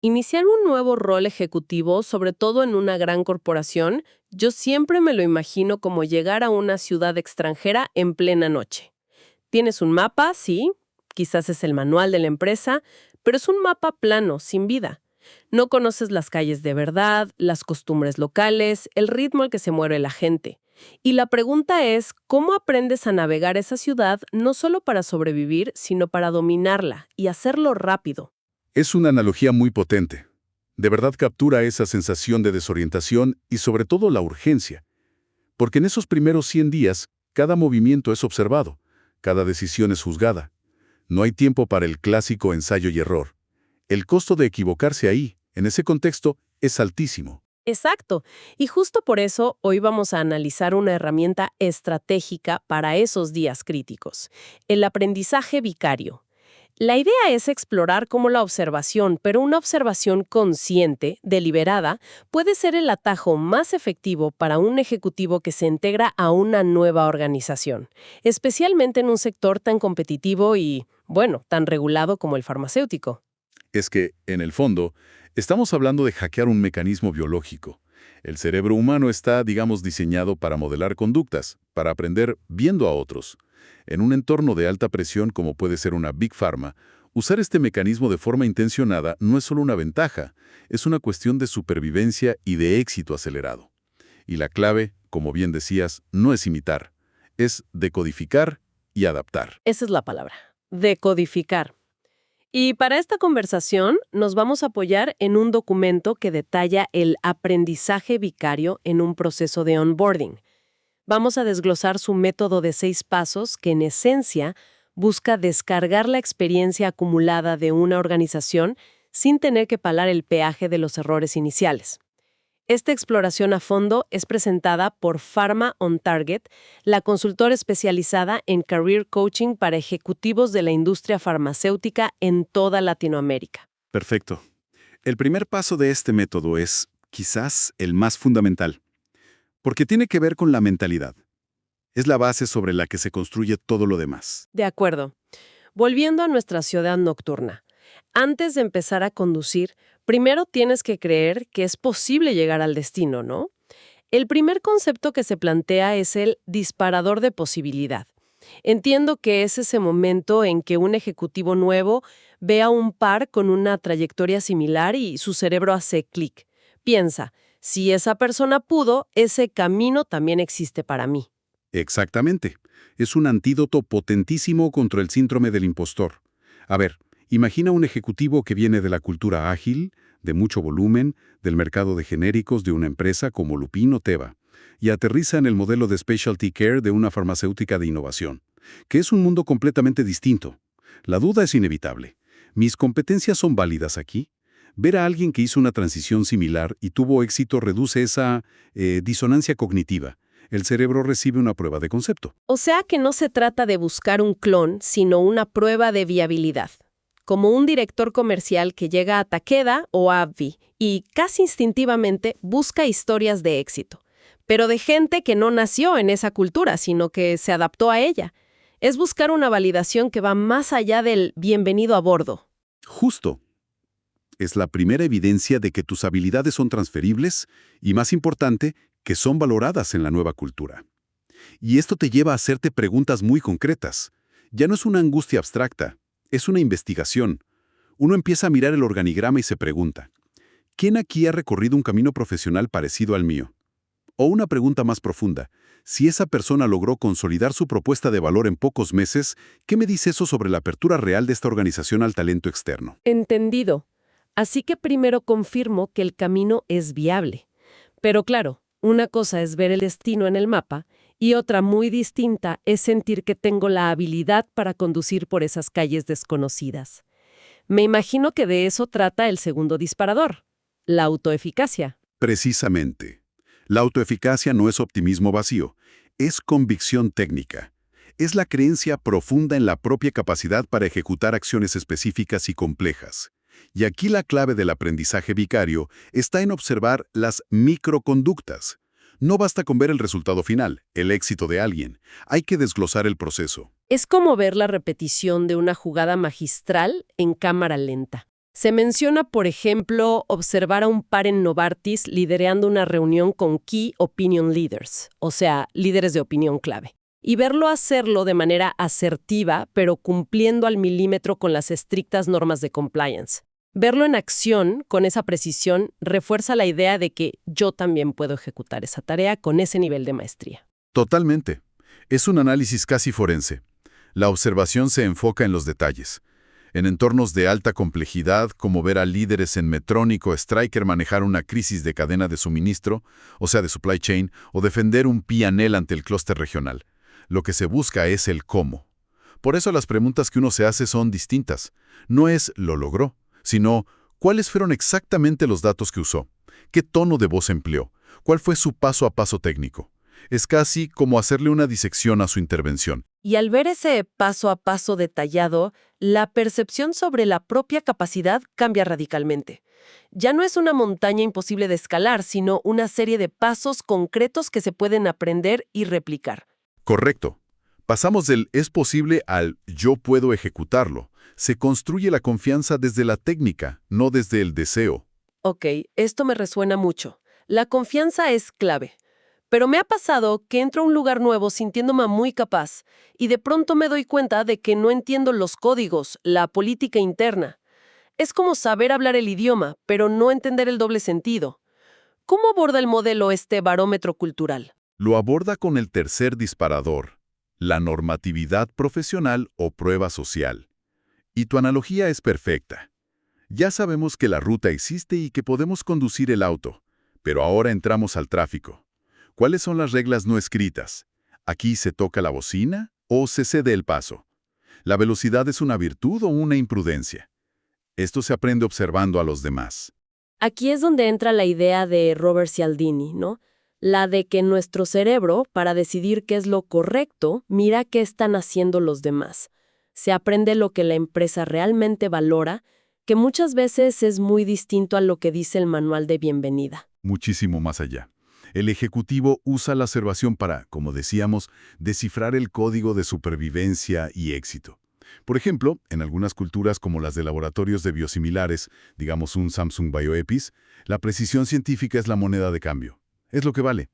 Iniciar un nuevo rol ejecutivo, sobre todo en una gran corporación, yo siempre me lo imagino como llegar a una ciudad extranjera en plena noche. Tienes un mapa, sí, quizás es el manual de la empresa, pero es un mapa plano, sin vida. No conoces las calles de verdad, las costumbres locales, el ritmo al que se mueve la gente. Y la pregunta es, ¿cómo aprendes a navegar esa ciudad no solo para sobrevivir, sino para dominarla y hacerlo rápido? Es una analogía muy potente. De verdad captura esa sensación de desorientación y sobre todo la urgencia, porque en esos primeros 100 días, cada movimiento es observado, cada decisión es juzgada. No hay tiempo para el clásico ensayo y error. El costo de equivocarse ahí, en ese contexto, es altísimo. Exacto. Y justo por eso hoy vamos a analizar una herramienta estratégica para esos días críticos, el aprendizaje vicario. La idea es explorar cómo la observación, pero una observación consciente, deliberada, puede ser el atajo más efectivo para un ejecutivo que se integra a una nueva organización, especialmente en un sector tan competitivo y, bueno, tan regulado como el farmacéutico. Es que, en el fondo, estamos hablando de hackear un mecanismo biológico. El cerebro humano está, digamos, diseñado para modelar conductas, para aprender viendo a otros. En un entorno de alta presión como puede ser una Big Pharma, usar este mecanismo de forma intencionada no es solo una ventaja, es una cuestión de supervivencia y de éxito acelerado. Y la clave, como bien decías, no es imitar, es decodificar y adaptar. Esa es la palabra, decodificar. Y para esta conversación nos vamos a apoyar en un documento que detalla el aprendizaje vicario en un proceso de onboarding. Vamos a desglosar su método de 6 pasos que en esencia busca descargar la experiencia acumulada de una organización sin tener que pagar el peaje de los errores iniciales. Esta exploración a fondo es presentada por Pharma on Target, la consultora especializada en career coaching para ejecutivos de la industria farmacéutica en toda Latinoamérica. Perfecto. El primer paso de este método es, quizás, el más fundamental, porque tiene que ver con la mentalidad. Es la base sobre la que se construye todo lo demás. De acuerdo. Volviendo a nuestra ciudad nocturna. Antes de empezar a conducir, primero tienes que creer que es posible llegar al destino, ¿no? El primer concepto que se plantea es el disparador de posibilidad. Entiendo que es ese momento en que un ejecutivo nuevo ve a un par con una trayectoria similar y su cerebro hace clic. Piensa, si esa persona pudo, ese camino también existe para mí. Exactamente. Es un antídoto potentísimo contra el síndrome del impostor. A ver, imagina un ejecutivo que viene de la cultura ágil, de mucho volumen, del mercado de genéricos de una empresa como Lupin o Teva, y aterriza en el modelo de specialty care de una farmacéutica de innovación, que es un mundo completamente distinto. La duda es inevitable. ¿Mis competencias son válidas aquí? Ver a alguien que hizo una transición similar y tuvo éxito reduce esa disonancia cognitiva. El cerebro recibe una prueba de concepto. O sea que no se trata de buscar un clon, sino una prueba de viabilidad. Como un director comercial que llega a Takeda o a AbbVie y casi instintivamente busca historias de éxito, pero de gente que no nació en esa cultura, sino que se adaptó a ella. Es buscar una validación que va más allá del bienvenido a bordo. Justo. Es la primera evidencia de que tus habilidades son transferibles y, más importante, que son valoradas en la nueva cultura. Y esto te lleva a hacerte preguntas muy concretas. Ya no es una angustia abstracta, es una investigación. Uno empieza a mirar el organigrama y se pregunta, ¿quién aquí ha recorrido un camino profesional parecido al mío? O una pregunta más profunda, si esa persona logró consolidar su propuesta de valor en pocos meses, ¿qué me dice eso sobre la apertura real de esta organización al talento externo? Entendido. Así que primero confirmo que el camino es viable. Pero claro, una cosa es ver el destino en el mapa y otra muy distinta es sentir que tengo la habilidad para conducir por esas calles desconocidas. Me imagino que de eso trata el segundo disparador, la autoeficacia. Precisamente. La autoeficacia no es optimismo vacío, es convicción técnica. Es la creencia profunda en la propia capacidad para ejecutar acciones específicas y complejas. Y aquí la clave del aprendizaje vicario está en observar las microconductas. No basta con ver el resultado final, el éxito de alguien. Hay que desglosar el proceso. Es como ver la repetición de una jugada magistral en cámara lenta. Se menciona, por ejemplo, observar a un par en Novartis liderando una reunión con Key Opinion Leaders, o sea, líderes de opinión clave, y verlo hacerlo de manera asertiva, pero cumpliendo al milímetro con las estrictas normas de compliance. Verlo en acción, con esa precisión, refuerza la idea de que yo también puedo ejecutar esa tarea con ese nivel de maestría. Totalmente. Es un análisis casi forense. La observación se enfoca en los detalles. En entornos de alta complejidad, como ver a líderes en Medtronic o Stryker manejar una crisis de cadena de suministro, o sea, de supply chain, o defender un P&L ante el clúster regional. Lo que se busca es el cómo. Por eso las preguntas que uno se hace son distintas. No es «lo logró», sino «¿cuáles fueron exactamente los datos que usó? ¿Qué tono de voz empleó? ¿Cuál fue su paso a paso técnico?». Es casi como hacerle una disección a su intervención. Y al ver ese paso a paso detallado, la percepción sobre la propia capacidad cambia radicalmente. Ya no es una montaña imposible de escalar, sino una serie de pasos concretos que se pueden aprender y replicar. Correcto. Pasamos del «es posible» al «yo puedo ejecutarlo». Se construye la confianza desde la técnica, no desde el deseo. Ok, esto me resuena mucho. La confianza es clave. Pero me ha pasado que entro a un lugar nuevo sintiéndome muy capaz y de pronto me doy cuenta de que no entiendo los códigos, la política interna. Es como saber hablar el idioma, pero no entender el doble sentido. ¿Cómo aborda el modelo este barómetro cultural? Lo aborda con el tercer disparador, la normatividad profesional o prueba social. Y tu analogía es perfecta. Ya sabemos que la ruta existe y que podemos conducir el auto, pero ahora entramos al tráfico. ¿Cuáles son las reglas no escritas? ¿Aquí se toca la bocina o se cede el paso? ¿La velocidad es una virtud o una imprudencia? Esto se aprende observando a los demás. Aquí es donde entra la idea de Robert Cialdini, ¿no? La de que nuestro cerebro, para decidir qué es lo correcto, mira qué están haciendo los demás. Se aprende lo que la empresa realmente valora, que muchas veces es muy distinto a lo que dice el manual de bienvenida. Muchísimo más allá. El ejecutivo usa la observación para, como decíamos, descifrar el código de supervivencia y éxito. Por ejemplo, en algunas culturas como las de laboratorios de biosimilares, digamos un Samsung Bioepis, la precisión científica es la moneda de cambio. Es lo que vale.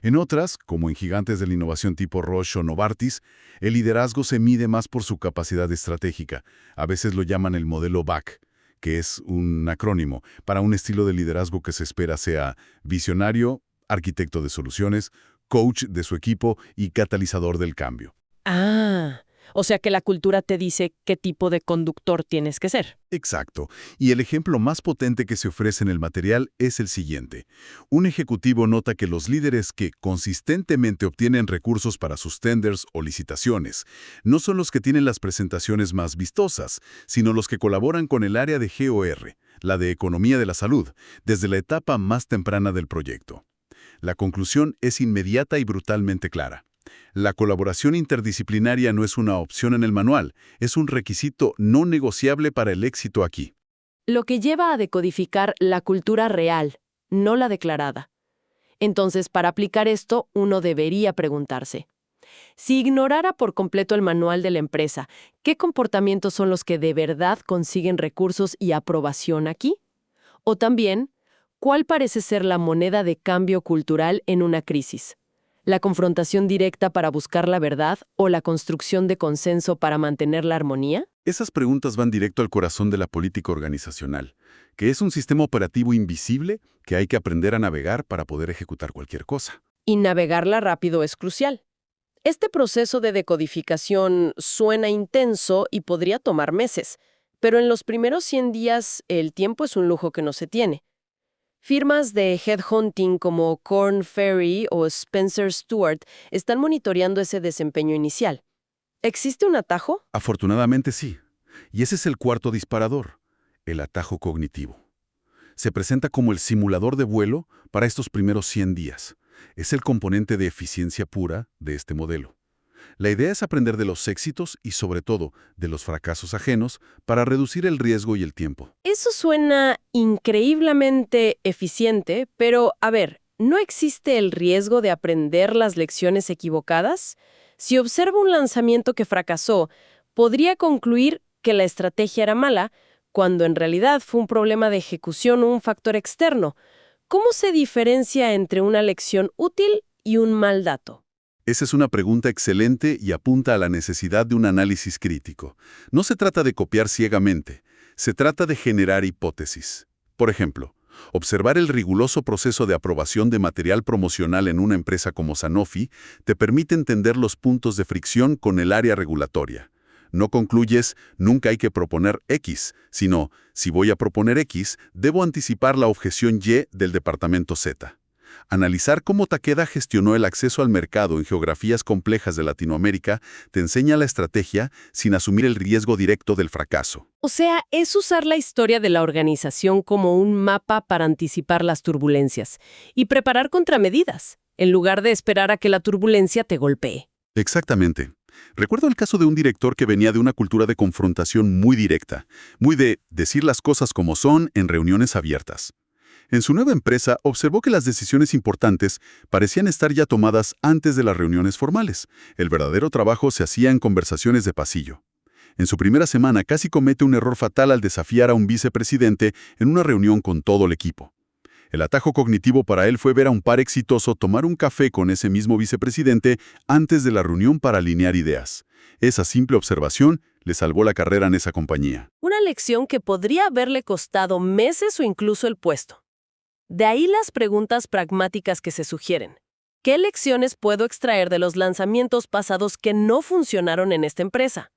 En otras, como en gigantes de la innovación tipo Roche o Novartis, el liderazgo se mide más por su capacidad estratégica. A veces lo llaman el modelo BAC, que es un acrónimo para un estilo de liderazgo que se espera sea visionario, arquitecto de soluciones, coach de su equipo y catalizador del cambio. Ah, o sea que la cultura te dice qué tipo de conductor tienes que ser. Exacto. Y el ejemplo más potente que se ofrece en el material es el siguiente. Un ejecutivo nota que los líderes que consistentemente obtienen recursos para sus tenders o licitaciones no son los que tienen las presentaciones más vistosas, sino los que colaboran con el área de GOR, la de Economía de la Salud, desde la etapa más temprana del proyecto. La conclusión es inmediata y brutalmente clara. La colaboración interdisciplinaria no es una opción en el manual, es un requisito no negociable para el éxito aquí. Lo que lleva a decodificar la cultura real, no la declarada. Entonces, para aplicar esto, uno debería preguntarse, si ignorara por completo el manual de la empresa, ¿qué comportamientos son los que de verdad consiguen recursos y aprobación aquí? O también, ¿cuál parece ser la moneda de cambio cultural en una crisis? ¿La confrontación directa para buscar la verdad o la construcción de consenso para mantener la armonía? Esas preguntas van directo al corazón de la política organizacional, que es un sistema operativo invisible que hay que aprender a navegar para poder ejecutar cualquier cosa. Y navegarla rápido es crucial. Este proceso de decodificación suena intenso y podría tomar meses, pero en los primeros 100 días el tiempo es un lujo que no se tiene. Firmas de headhunting como Korn Ferry o Spencer Stuart están monitoreando ese desempeño inicial. ¿Existe un atajo? Afortunadamente sí. Y ese es el cuarto disparador, el atajo cognitivo. Se presenta como el simulador de vuelo para estos primeros 100 días. Es el componente de eficiencia pura de este modelo. La idea es aprender de los éxitos y, sobre todo, de los fracasos ajenos para reducir el riesgo y el tiempo. Eso suena increíblemente eficiente, pero, a ver, ¿no existe el riesgo de aprender las lecciones equivocadas? Si observo un lanzamiento que fracasó, podría concluir que la estrategia era mala, cuando en realidad fue un problema de ejecución o un factor externo. ¿Cómo se diferencia entre una lección útil y un mal dato? Esa es una pregunta excelente y apunta a la necesidad de un análisis crítico. No se trata de copiar ciegamente, se trata de generar hipótesis. Por ejemplo, observar el riguroso proceso de aprobación de material promocional en una empresa como Sanofi te permite entender los puntos de fricción con el área regulatoria. No concluyes, nunca hay que proponer X, sino, si voy a proponer X, debo anticipar la objeción Y del departamento Z. Analizar cómo Takeda gestionó el acceso al mercado en geografías complejas de Latinoamérica te enseña la estrategia sin asumir el riesgo directo del fracaso. O sea, es usar la historia de la organización como un mapa para anticipar las turbulencias y preparar contramedidas, en lugar de esperar a que la turbulencia te golpee. Exactamente. Recuerdo el caso de un director que venía de una cultura de confrontación muy directa, muy de decir las cosas como son en reuniones abiertas. En su nueva empresa observó que las decisiones importantes parecían estar ya tomadas antes de las reuniones formales. El verdadero trabajo se hacía en conversaciones de pasillo. En su primera semana casi comete un error fatal al desafiar a un vicepresidente en una reunión con todo el equipo. El atajo cognitivo para él fue ver a un par exitoso tomar un café con ese mismo vicepresidente antes de la reunión para alinear ideas. Esa simple observación le salvó la carrera en esa compañía. Una lección que podría haberle costado meses o incluso el puesto. De ahí las preguntas pragmáticas que se sugieren. ¿Qué lecciones puedo extraer de los lanzamientos pasados que no funcionaron en esta empresa?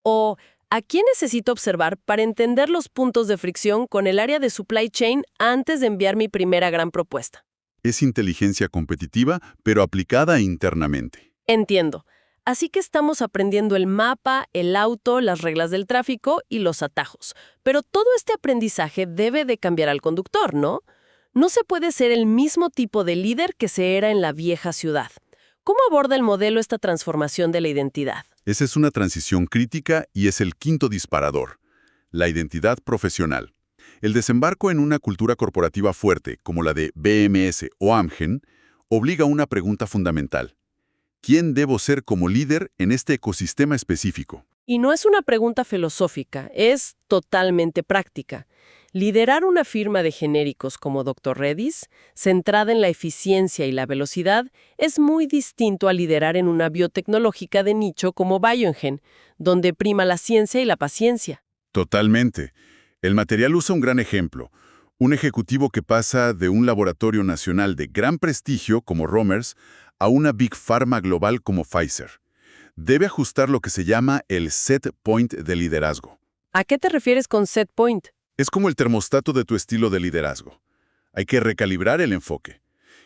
O, ¿a quién necesito observar para entender los puntos de fricción con el área de supply chain antes de enviar mi primera gran propuesta? Es inteligencia competitiva, pero aplicada internamente. Entiendo. Así que estamos aprendiendo el mapa, el auto, las reglas del tráfico y los atajos. Pero todo este aprendizaje debe de cambiar al conductor, ¿no? No se puede ser el mismo tipo de líder que se era en la vieja ciudad. ¿Cómo aborda el modelo esta transformación de la identidad? Esa es una transición crítica y es el quinto disparador, la identidad profesional. El desembarco en una cultura corporativa fuerte, como la de BMS o Amgen, obliga a una pregunta fundamental. ¿Quién debo ser como líder en este ecosistema específico? Y no es una pregunta filosófica, es totalmente práctica. Liderar una firma de genéricos como Dr. Reddy's, centrada en la eficiencia y la velocidad, es muy distinto a liderar en una biotecnológica de nicho como Biogen, donde prima la ciencia y la paciencia. Totalmente. El material usa un gran ejemplo. Un ejecutivo que pasa de un laboratorio nacional de gran prestigio como Romers a una Big Pharma global como Pfizer. Debe ajustar lo que se llama el set point de liderazgo. ¿A qué te refieres con set point? Es como el termostato de tu estilo de liderazgo. Hay que recalibrar el enfoque.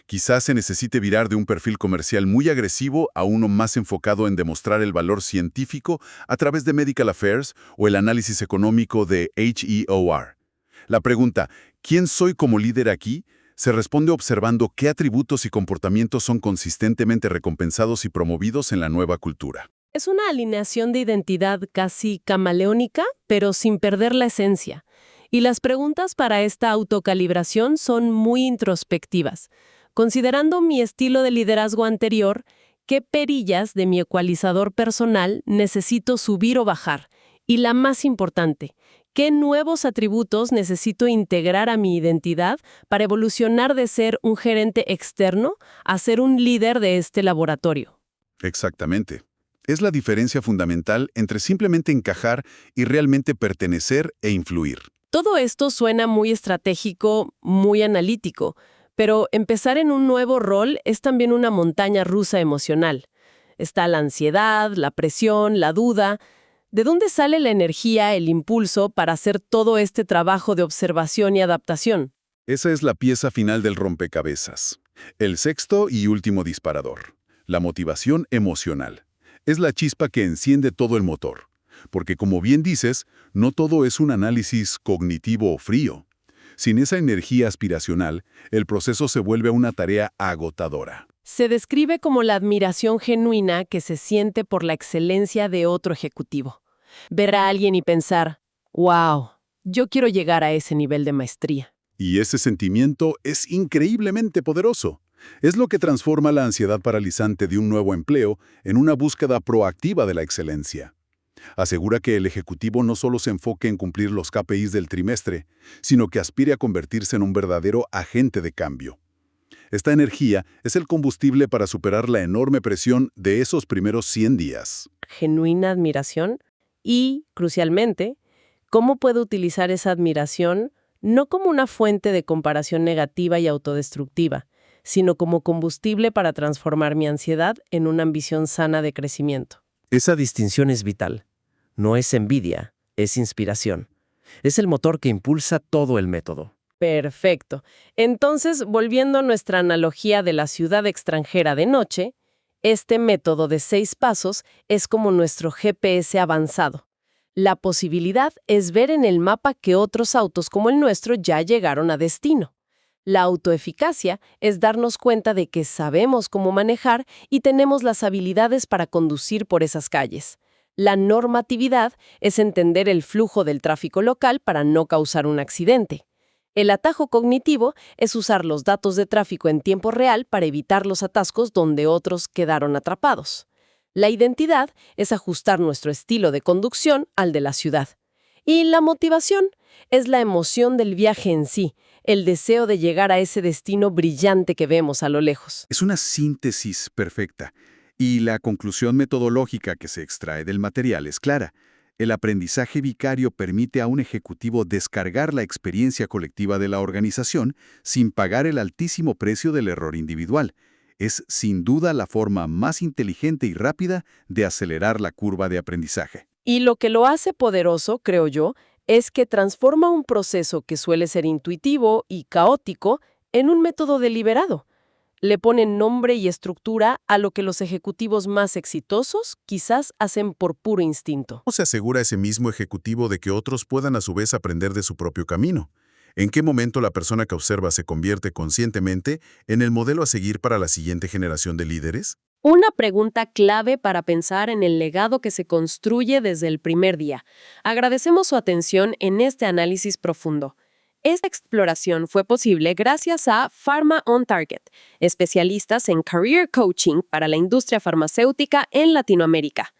Quizás se necesite virar de un perfil comercial muy agresivo a uno más enfocado en demostrar el valor científico a través de Medical Affairs o el análisis económico de HEOR. La pregunta, ¿quién soy como líder aquí?, se responde observando qué atributos y comportamientos son consistentemente recompensados y promovidos en la nueva cultura. Es una alineación de identidad casi camaleónica, pero sin perder la esencia. Y las preguntas para esta autocalibración son muy introspectivas. Considerando mi estilo de liderazgo anterior, ¿qué perillas de mi ecualizador personal necesito subir o bajar? Y la más importante, ¿qué nuevos atributos necesito integrar a mi identidad para evolucionar de ser un gerente externo a ser un líder de este laboratorio? Exactamente. Es la diferencia fundamental entre simplemente encajar y realmente pertenecer e influir. Todo esto suena muy estratégico, muy analítico, pero empezar en un nuevo rol es también una montaña rusa emocional. Está la ansiedad, la presión, la duda. ¿De dónde sale la energía, el impulso para hacer todo este trabajo de observación y adaptación? Esa es la pieza final del rompecabezas. El sexto y último disparador. La motivación emocional. Es la chispa que enciende todo el motor. Porque, como bien dices, no todo es un análisis cognitivo o frío. Sin esa energía aspiracional, el proceso se vuelve una tarea agotadora. Se describe como la admiración genuina que se siente por la excelencia de otro ejecutivo. Ver a alguien y pensar, wow, yo quiero llegar a ese nivel de maestría. Y ese sentimiento es increíblemente poderoso. Es lo que transforma la ansiedad paralizante de un nuevo empleo en una búsqueda proactiva de la excelencia. Asegura que el ejecutivo no solo se enfoque en cumplir los KPIs del trimestre, sino que aspire a convertirse en un verdadero agente de cambio. Esta energía es el combustible para superar la enorme presión de esos primeros 100 días. Genuina admiración y, crucialmente, cómo puedo utilizar esa admiración no como una fuente de comparación negativa y autodestructiva, sino como combustible para transformar mi ansiedad en una ambición sana de crecimiento. Esa distinción es vital. No es envidia, es inspiración. Es el motor que impulsa todo el método. Perfecto. Entonces, volviendo a nuestra analogía de la ciudad extranjera de noche, este método de 6 pasos es como nuestro GPS avanzado. La posibilidad es ver en el mapa que otros autos como el nuestro ya llegaron a destino. La autoeficacia es darnos cuenta de que sabemos cómo manejar y tenemos las habilidades para conducir por esas calles. La normatividad es entender el flujo del tráfico local para no causar un accidente. El atajo cognitivo es usar los datos de tráfico en tiempo real para evitar los atascos donde otros quedaron atrapados. La identidad es ajustar nuestro estilo de conducción al de la ciudad. Y la motivación es la emoción del viaje en sí, el deseo de llegar a ese destino brillante que vemos a lo lejos. Es una síntesis perfecta. Y la conclusión metodológica que se extrae del material es clara. El aprendizaje vicario permite a un ejecutivo descargar la experiencia colectiva de la organización sin pagar el altísimo precio del error individual. Es sin duda la forma más inteligente y rápida de acelerar la curva de aprendizaje. Y lo que lo hace poderoso, creo yo, es que transforma un proceso que suele ser intuitivo y caótico en un método deliberado. Le ponen nombre y estructura a lo que los ejecutivos más exitosos quizás hacen por puro instinto. ¿Cómo se asegura ese mismo ejecutivo de que otros puedan a su vez aprender de su propio camino? ¿En qué momento la persona que observa se convierte conscientemente en el modelo a seguir para la siguiente generación de líderes? Una pregunta clave para pensar en el legado que se construye desde el primer día. Agradecemos su atención en este análisis profundo. Esta exploración fue posible gracias a Pharma On Target, especialistas en Career Coaching para la industria farmacéutica en Latinoamérica.